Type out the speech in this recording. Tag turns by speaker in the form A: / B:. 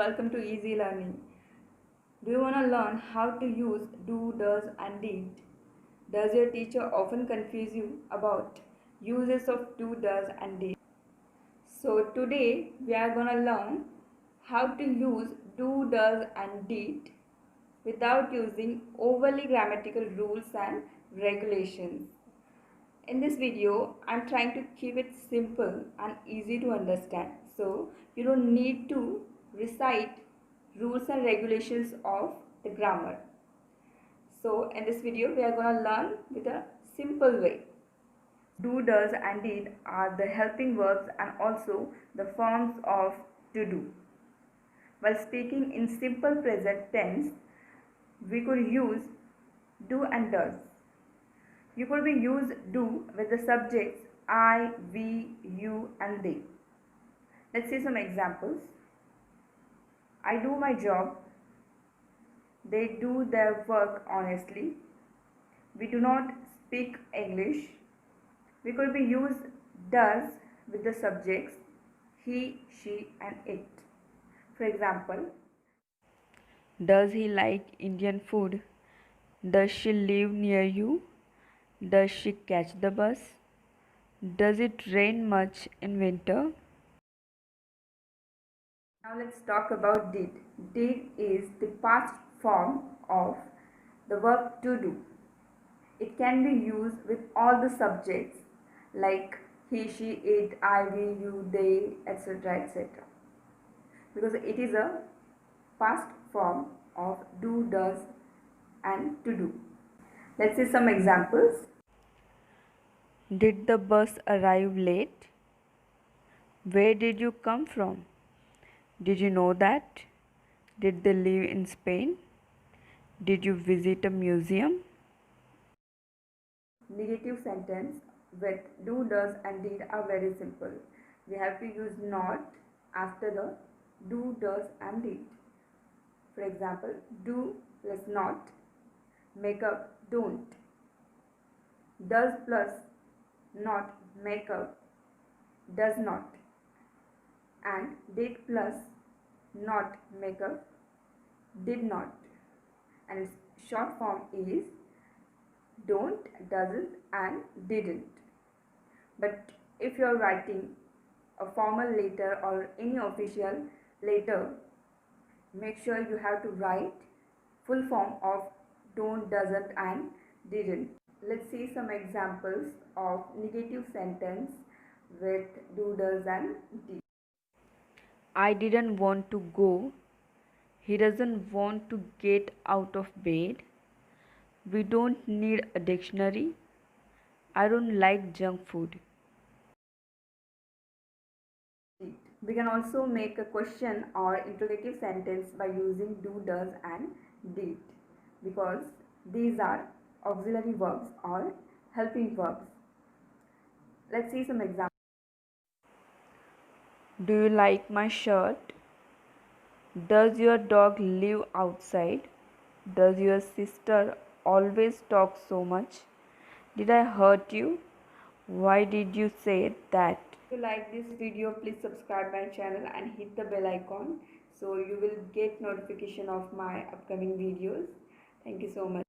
A: welcome to Easy Learning. Do you want to learn how to use do, does and did? Does your teacher often confuse you about uses of do, does and did? So today we are going to learn how to use do, does and did without using overly grammatical rules and regulations. In this video, I'm trying to keep it simple and easy to understand. So you don't need to recite rules and regulations of the grammar. So in this video, we are going to learn with a simple way. Do, does and did are the helping verbs and also the forms of to do. While speaking in simple present tense, we could use do and does. You could be use do with the subjects I, we, you and they. Let's see some examples. I do my job. They do their work honestly. We do not speak English. We could be use does with the subjects he, she and it. For example, does he like Indian food? Does she live near you? Does she catch the bus? Does it rain much in winter? Now let's talk about did. Did is the past form of the verb to do. It can be used with all the subjects like he, she, it, I, we, you, they, etc. etc. Because it is a past form of do, does and to do. Let's see some examples. Did the bus arrive late? Where did you come from? Did you know that? Did they live in Spain? Did you visit a museum? Negative sentence with do, does and did are very simple. We have to use not after the do, does and did. For example, do plus not, make up don't. Does plus not, make up does not. And did plus not, make up did not. And its short form is don't, doesn't and didn't. But if you are writing a formal letter or any official letter, make sure you have to write full form of don't, doesn't and didn't. Let's see some examples of negative sentence with do, does and did. I didn't want to go. He doesn't want to get out of bed. We don't need a dictionary. I don't like junk food. We can also make a question or interrogative sentence by using do, does and did because these are auxiliary verbs or helping verbs. Let's see some examples. Do you like my shirt? Does your dog live outside? Does your sister always talk so much? Did I hurt you? Why did you say that? If you like this video, please subscribe my channel and hit the bell icon so you will get notification of my upcoming videos. Thank you so much.